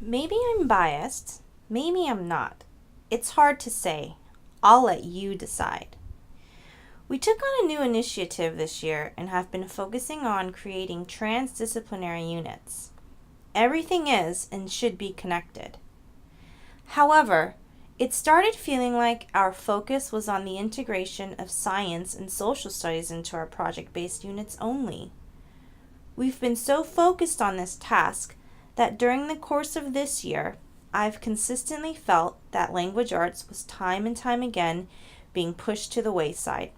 Maybe I'm biased, maybe I'm not. It's hard to say. I'll let you decide. We took on a new initiative this year and have been focusing on creating transdisciplinary units. Everything is and should be connected. However, it started feeling like our focus was on the integration of science and social studies into our project-based units only. We've been so focused on this task that during the course of this year, I've consistently felt that language arts was time and time again being pushed to the wayside.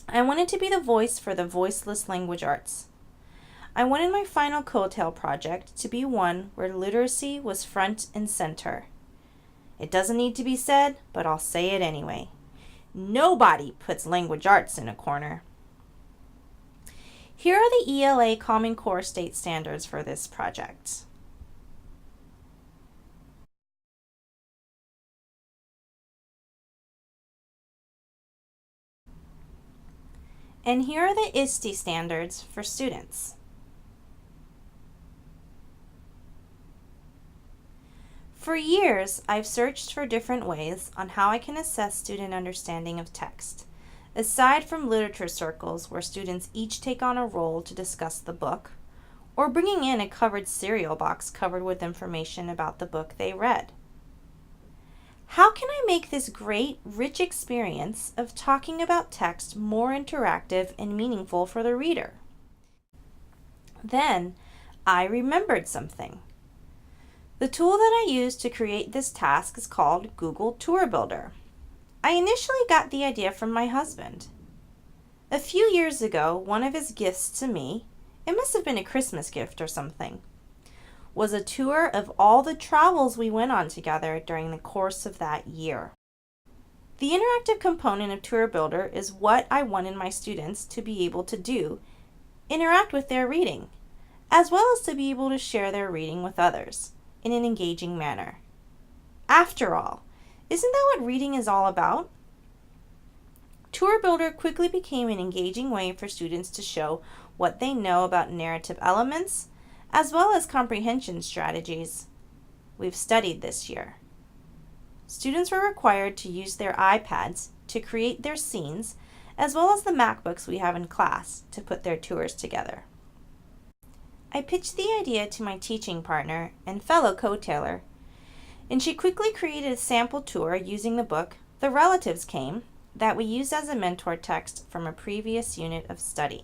I wanted to be the voice for the voiceless language arts. I wanted my final COETAIL project to be one where literacy was front and center. It doesn't need to be said, but I'll say it anyway. Nobody puts language arts in a corner. Here are the ELA Common Core state standards for this project. And here are the ISTE standards for students. For years, I've searched for different ways on how I can assess student understanding of text. Aside from literature circles where students each take on a role to discuss the book, or bringing in a covered cereal box covered with information about the book they read. How can I make this great, rich experience of talking about text more interactive and meaningful for the reader? Then, I remembered something. The tool that I used to create this task is called Google Tour Builder. I initially got the idea from my husband. A few years ago, one of his gifts to me, it must have been a Christmas gift or something, was a tour of all the travels we went on together during the course of that year. The interactive component of Tour Builder is what I wanted my students to be able to do, interact with their reading, as well as to be able to share their reading with others in an engaging manner. After all, isn't that what reading is all about? Tour Builder quickly became an engaging way for students to show what they know about narrative elements, as well as comprehension strategies we've studied this year. Students were required to use their iPads to create their scenes, as well as the MacBooks we have in class to put their tours together. I pitched the idea to my teaching partner and fellow co-tailer, and she quickly created a sample tour using the book The Relatives Came that we used as a mentor text from a previous unit of study.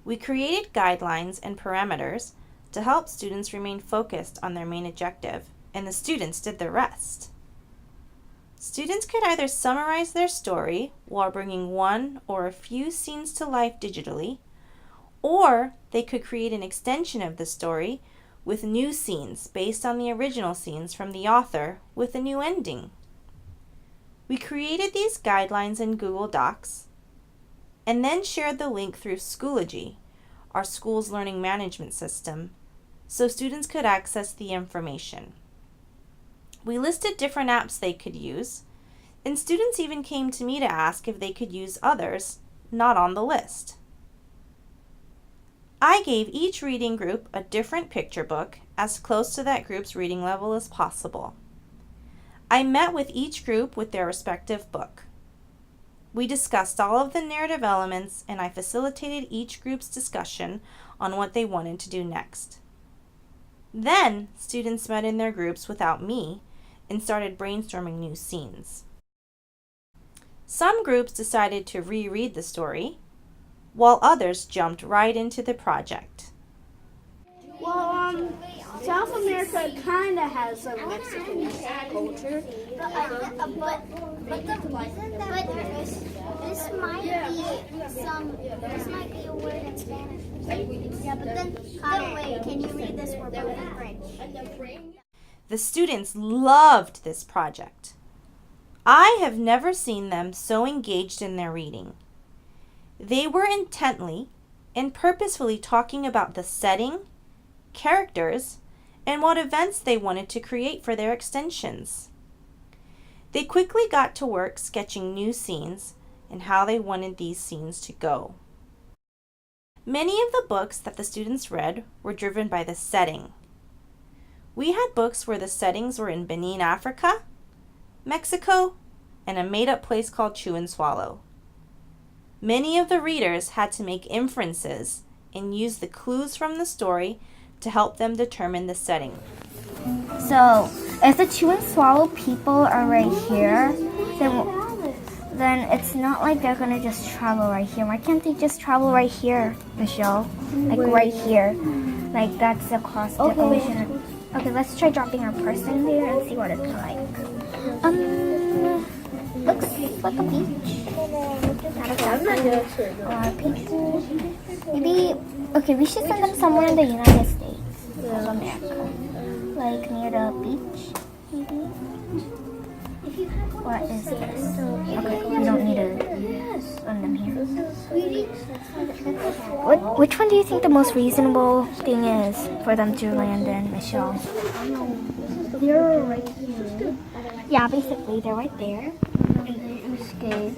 We created guidelines and parameters to help students remain focused on their main objective, and the students did the rest. Students could either summarize their story while bringing one or a few scenes to life digitally, or they could create an extension of the story with new scenes based on the original scenes from the author with a new ending. We created these guidelines in Google Docs and then shared the link through Schoology, our school's learning management system, so students could access the information. We listed different apps they could use, and students even came to me to ask if they could use others not on the list. I gave each reading group a different picture book as close to that group's reading level as possible. I met with each group with their respective book. We discussed all of the narrative elements, and I facilitated each group's discussion on what they wanted to do next. Then, students met in their groups without me and started brainstorming new scenes. Some groups decided to reread the story, while others jumped right into the project. Well, South America kind of has some Mexican culture. But this might be a word in Spanish. Yeah, but then wait, can you read this for both in French? The students loved this project. I have never seen them so engaged in their reading. They were intently and purposefully talking about the setting, characters, and what events they wanted to create for their extensions. They quickly got to work sketching new scenes and how they wanted these scenes to go. Many of the books that the students read were driven by the setting. We had books where the settings were in Benin, Africa, Mexico, and a made-up place called Chew and Swallow. Many of the readers had to make inferences and use the clues from the story to help them determine the setting. So, if the Chew and Swallow people are right here, then it's not like they're gonna just travel right here. Why can't they just travel right here, Michelle? Like right here. Like that's across the ocean. Okay, let's try dropping our person there and see what it's like. Looks like a beach. People. Maybe, okay, we should send them somewhere in the United States of America. Like near the beach, maybe? What is this? Okay, we don't need to send them here. Which one do you think the most reasonable thing is for them to land in, Michelle? They're right here. Yeah, basically, they're right there. Okay.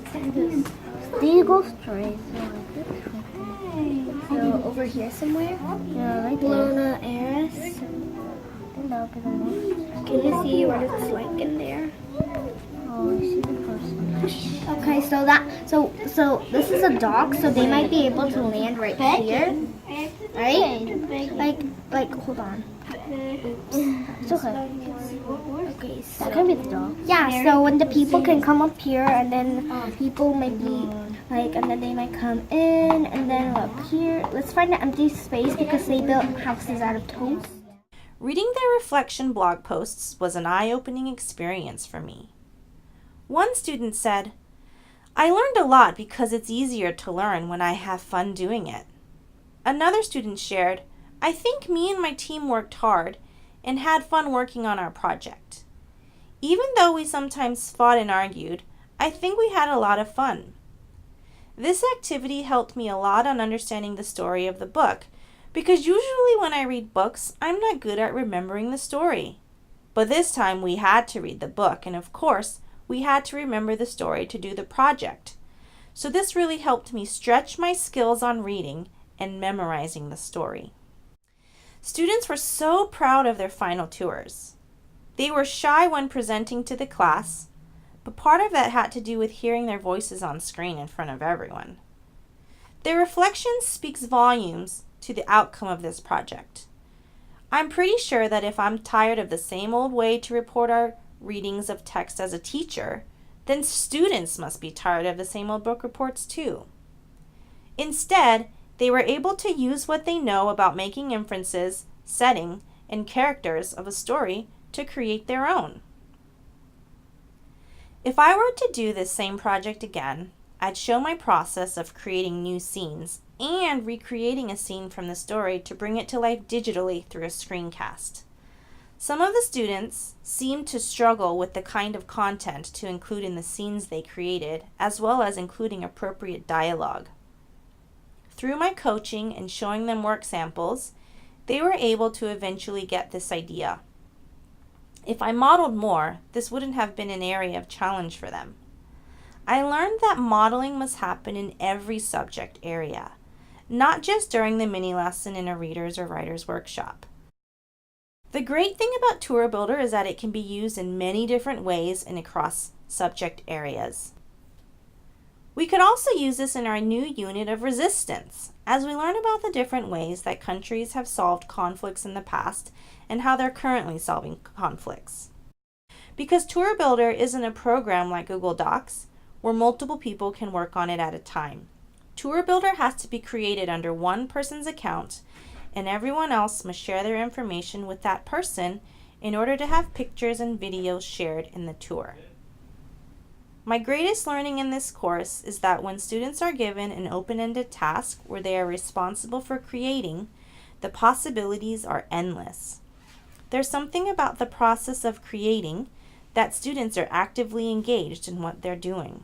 They go straight. So over here somewhere? Yeah, right there. Lona Aris. Can you see what it's like in there? Oh, I see the person. Okay, so this is a dock, so they might be able to land right here. Right? Like hold on. It's okay. Okay, so that can be the dock. Yeah, so when the people can come up here and then people might be like, and then they might come in and then up here. Let's find an empty space because they built houses out of toast. Reading their reflection blog posts was an eye-opening experience for me. One student said, "I learned a lot because it's easier to learn when I have fun doing it." Another student shared, "I think me and my team worked hard and had fun working on our project. Even though we sometimes fought and argued, I think we had a lot of fun." This activity helped me a lot on understanding the story of the book, because usually when I read books, I'm not good at remembering the story. But this time we had to read the book, and of course, we had to remember the story to do the project. So this really helped me stretch my skills on reading and memorizing the story. Students were so proud of their final tours. They were shy when presenting to the class, but part of that had to do with hearing their voices on screen in front of everyone. Their reflection speaks volumes to the outcome of this project. I'm pretty sure that if I'm tired of the same old way to report our readings of text as a teacher, then students must be tired of the same old book reports too. Instead, they were able to use what they know about making inferences, setting, and characters of a story to create their own. If I were to do this same project again, I'd show my process of creating new scenes and recreating a scene from the story to bring it to life digitally through a screencast. Some of the students seemed to struggle with the kind of content to include in the scenes they created, as well as including appropriate dialogue. Through my coaching and showing them work samples, they were able to eventually get this idea. If I modeled more, this wouldn't have been an area of challenge for them. I learned that modeling must happen in every subject area, not just during the mini lesson in a reader's or writer's workshop. The great thing about Tour Builder is that it can be used in many different ways and across subject areas. We could also use this in our new unit of resistance, as we learn about the different ways that countries have solved conflicts in the past and how they're currently solving conflicts. Because Tour Builder isn't a program like Google Docs, where multiple people can work on it at a time. Tour Builder has to be created under one person's account, and everyone else must share their information with that person in order to have pictures and videos shared in the tour. My greatest learning in this course is that when students are given an open-ended task where they are responsible for creating, the possibilities are endless. There's something about the process of creating that students are actively engaged in what they're doing.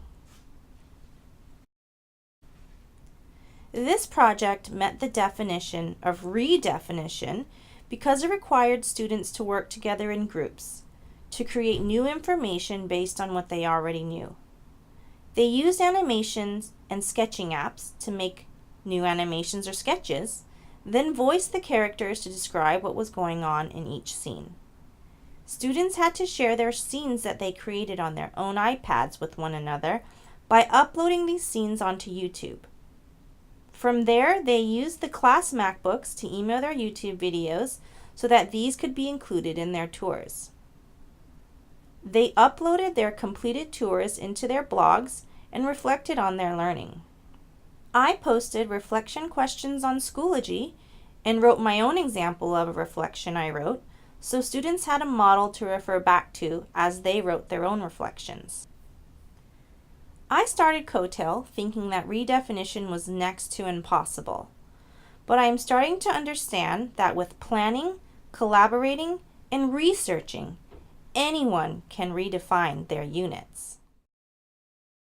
This project met the definition of redefinition because it required students to work together in groups to create new information based on what they already knew. They used animations and sketching apps to make new animations or sketches, then voiced the characters to describe what was going on in each scene. Students had to share their scenes that they created on their own iPads with one another by uploading these scenes onto YouTube. From there, they used the class MacBooks to email their YouTube videos so that these could be included in their tours. They uploaded their completed tours into their blogs and reflected on their learning. I posted reflection questions on Schoology and wrote my own example of a reflection I wrote, so students had a model to refer back to as they wrote their own reflections. I started COETAIL thinking that redefinition was next to impossible, but I am starting to understand that with planning, collaborating, and researching, anyone can redefine their units.